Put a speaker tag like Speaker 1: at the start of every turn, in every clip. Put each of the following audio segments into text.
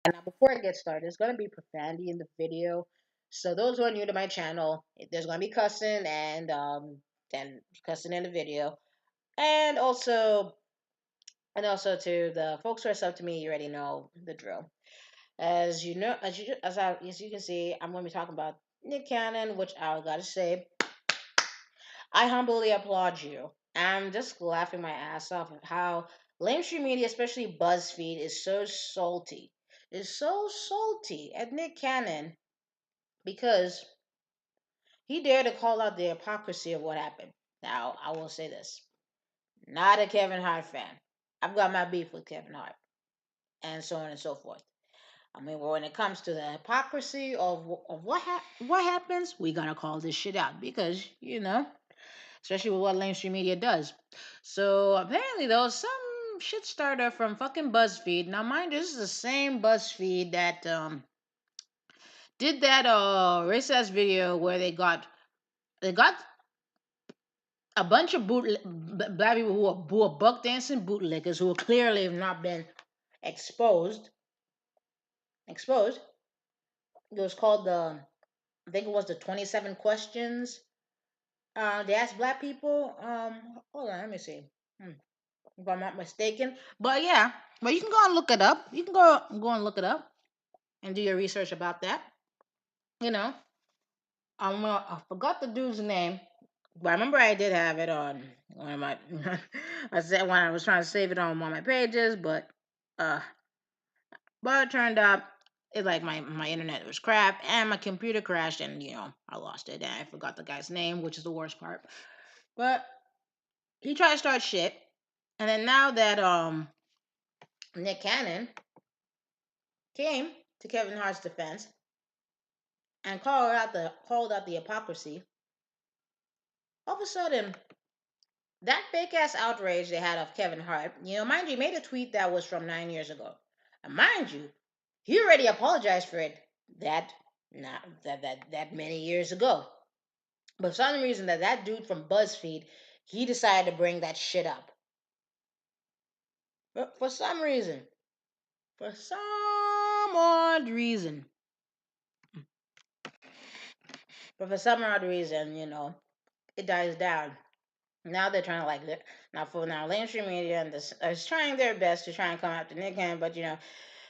Speaker 1: Now, before I get started, there's gonna be profanity in the video. So those who are new to my channel, there's gonna be cussing and cussing in the video, and also to the folks who are sub to me, you already know the drill. As you know, as you can see, I'm gonna be talking about Nick Cannon, which I gotta say, I humbly applaud you. I'm just laughing my ass off at how mainstream media, especially BuzzFeed, is so salty. Is so salty at Nick Cannon because he dared to call out the hypocrisy of what happened. Now, I will say this: not a Kevin Hart fan. I've got my beef with Kevin Hart, and so on and so forth. I mean, when it comes to the hypocrisy of what happens, we gotta call this shit out because especially with what mainstream media does. So apparently, though, some shit starter from fucking BuzzFeed. Now, mind you, this is the same BuzzFeed that did that racist video where they got a bunch of black people who are buck dancing bootlickers who clearly have not been exposed. Exposed. It was called I think it was the 27 questions. They asked black people. Hold on, let me see. If I'm not mistaken. But yeah, but you can go and look it up. You can go and look it up and do your research about that. You know, I forgot the dude's name, but I remember I did have it on one of my. I said when I was trying to save it on one of my pages, uh, but it turned out it like my internet was crap and my computer crashed and I lost it and I forgot the guy's name, which is the worst part. But he tried to start shit, and then now that Nick Cannon came to Kevin Hart's defense and called out the hypocrisy. All of a sudden, that fake ass outrage they had of Kevin Hart, mind you, he made a tweet that was from 9 years ago. And mind you, he already apologized for it that not that many years ago. But for some reason that dude from BuzzFeed, he decided to bring that shit up. But for some odd reason, it dies down. Now they're trying to now mainstream media and this is trying their best to try and come after Nick Cannon, but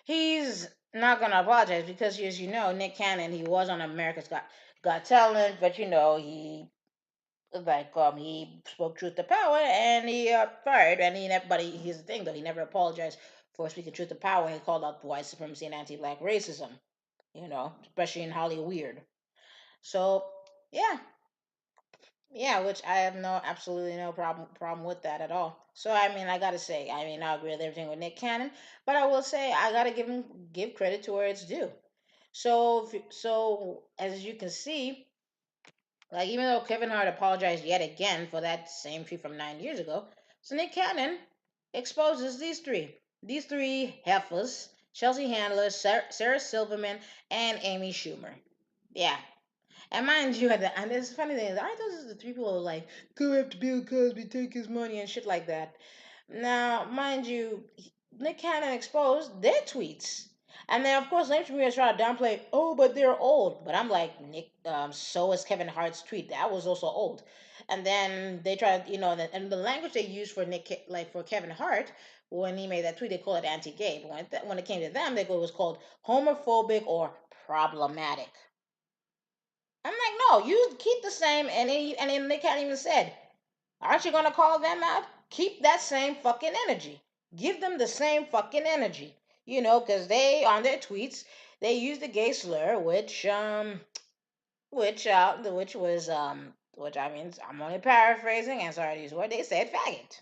Speaker 1: he's not gonna apologize because as you know, Nick Cannon, he was on America's Got Talent, but he spoke truth to power and he fired and he never, but here's the thing though, he never apologized for speaking truth to power. He called out white supremacy and anti-black racism, especially in Hollywood. So yeah, yeah, which I have absolutely no problem with that at all. So I mean, I gotta say, I mean, I agree with everything with Nick Cannon, but I will say I gotta give credit to where it's due. So as you can see, like even though Kevin Hart apologized yet again for that same tweet from 9 years ago, so Nick Cannon exposes these three heifers: Chelsea Handler, Sarah Silverman, and Amy Schumer. Yeah, and mind you, and this funny thing is, aren't those the three people who like go after Bill Cosby, take his money and shit like that? Now, mind you, Nick Cannon exposed their tweets, and then of course, later we try to downplay. Oh, but they're old. But I'm like, Nick. So is Kevin Hart's tweet. That was also old. And then they tried, and the language they used for like for Kevin Hart when he made that tweet, they call it anti-gay. But when it came to them, it was called homophobic or problematic. I'm like, no, you keep the same, and then Nick had even said, aren't you gonna call them out? Keep that same fucking energy. Give them the same fucking energy. Because they on their tweets they used the gay slur, which I mean I'm only paraphrasing and sorry to use the word. They said faggot.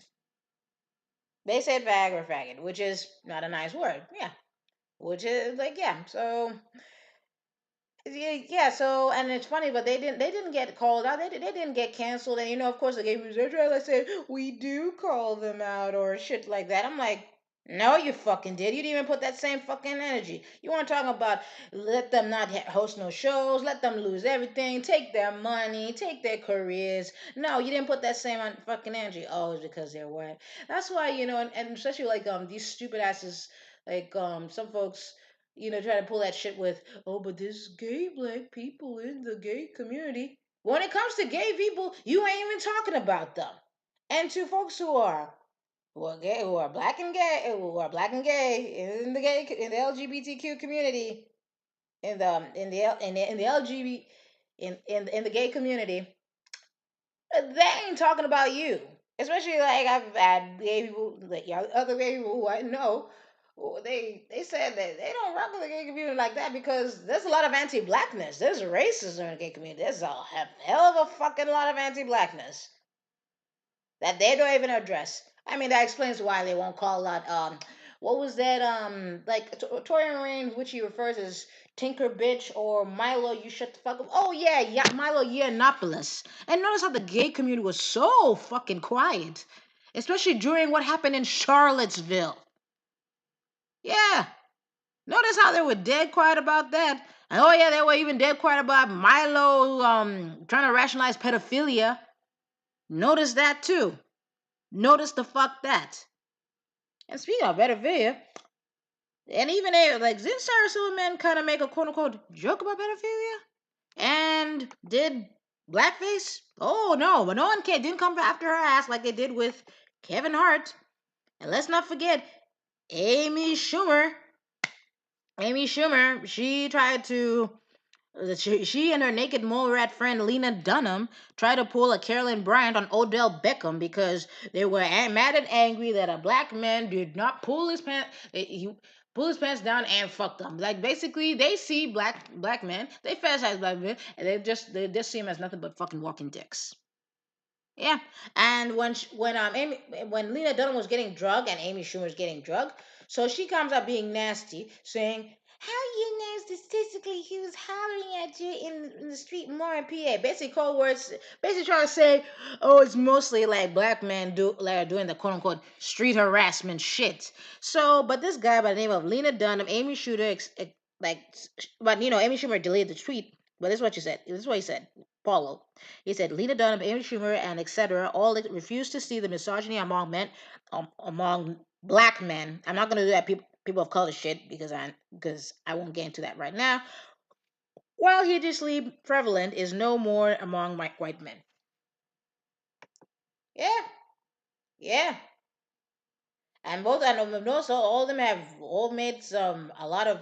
Speaker 1: They said fag or faggot, which is not a nice word. Yeah, which is like yeah. So yeah, so and it's funny, but they didn't get called out. They didn't get canceled, and of course the gay research like said we do call them out or shit like that. I'm like, no, you fucking did. You didn't even put that same fucking energy. You want to talk about let them not host no shows, let them lose everything, take their money, take their careers. No, you didn't put that same fucking energy. Oh, it's because they're white. That's why and especially like these stupid asses like some folks. Try to pull that shit with, oh, but there's gay black people in the gay community. When it comes to gay people, you ain't even talking about them. And to folks who are gay, who are black and gay, who are black and gay in the LGBTQ community, in the LGBT in the gay community, they ain't talking about you. Especially like I've had gay people, like other gay people who I know, they said that they don't rock with the gay community like that because there's a lot of anti-blackness. There's racism in the gay community. There's a hell of a fucking lot of anti-blackness that they don't even address. I mean, that explains why they won't call out what was that like Torian Rain, which he refers as Tinker Bitch or Milo, you shut the fuck up. Oh yeah, Milo Yiannopoulos. And notice how the gay community was so fucking quiet, especially during what happened in Charlottesville. Yeah, notice how they were dead quiet about that. And oh yeah, they were even dead quiet about Milo trying to rationalize pedophilia. Notice that too. Notice the fuck that. And speaking of pedophilia, and even like didn't Sarah Silverman kind of make a quote unquote joke about pedophilia? And did blackface? Oh no, but no one didn't come after her ass like they did with Kevin Hart. And let's not forget Amy Schumer. Amy Schumer, she tried to she and her naked mole rat friend Lena Dunham tried to pull a Carolyn Bryant on Odell Beckham because they were mad and angry that a black man did not pull his pants. He pull his pants down and fuck them. Like basically, they see black men, they fetishize black men, and they just see them as nothing but fucking walking dicks. Yeah, and when Lena Dunham was getting drugged and Amy Schumer was getting drugged, so she comes out being nasty, saying, "How you know statistically he was hollering at you in the street more in PA?" Basically, cold words, basically trying to say, "Oh, it's mostly like black men doing the quote unquote street harassment shit." So, but this guy by the name of Lena Dunham, Amy Schumer, like, but Amy Schumer deleted the tweet. But this is what she said. This is what he said. Follow. He said Lena Dunham, Amy Schumer, and etc. all refused to see the misogyny among men, among black men. I'm not going to do that people of color shit because I won't get into that right now. While hideously prevalent is no more among white men. Yeah, yeah, and also all of them have all made a lot of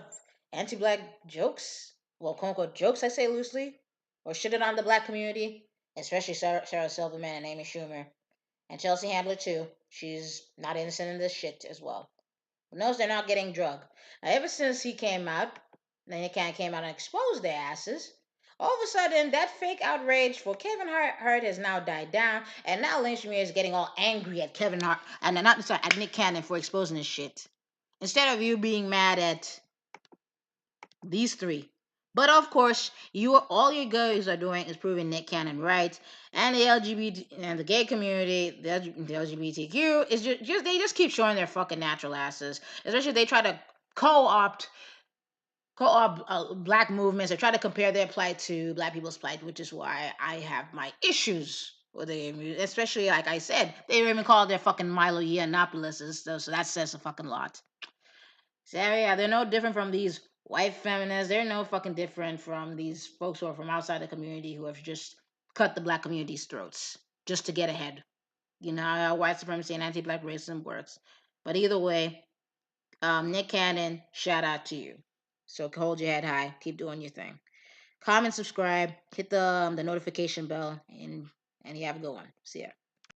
Speaker 1: anti-black jokes. Well, quote unquote jokes, I say loosely, or shitted on the black community, especially Sarah Silverman and Amy Schumer. And Chelsea Handler too. She's not innocent in this shit as well. Knows they're not getting drugged. Now, ever since he came out, then he kind of came out and exposed their asses. All of a sudden, that fake outrage for Kevin Hart has now died down, and now Lynch Shamir is getting all angry at Kevin Hart and not sorry at Nick Cannon for exposing his shit. Instead of you being mad at these three. But of course, all you guys are doing is proving Nick Cannon right, and the LGBT and the gay community, the LGBTQ is just they just keep showing their fucking natural asses. Especially they try to co-opt co-op black movements. They try to compare their plight to black people's plight, which is why I have my issues with the especially like I said, they even call their fucking Milo Yiannopoulos, so that says a fucking lot. So yeah, they're no different from these white feminists. They're no fucking different from these folks who are from outside the community who have just cut the black community's throats just to get ahead. You know how white supremacy and anti-black racism works. But either way, Nick Cannon, shout out to you. So hold your head high, keep doing your thing. Comment, subscribe, hit the notification bell, and you have a good one. See ya.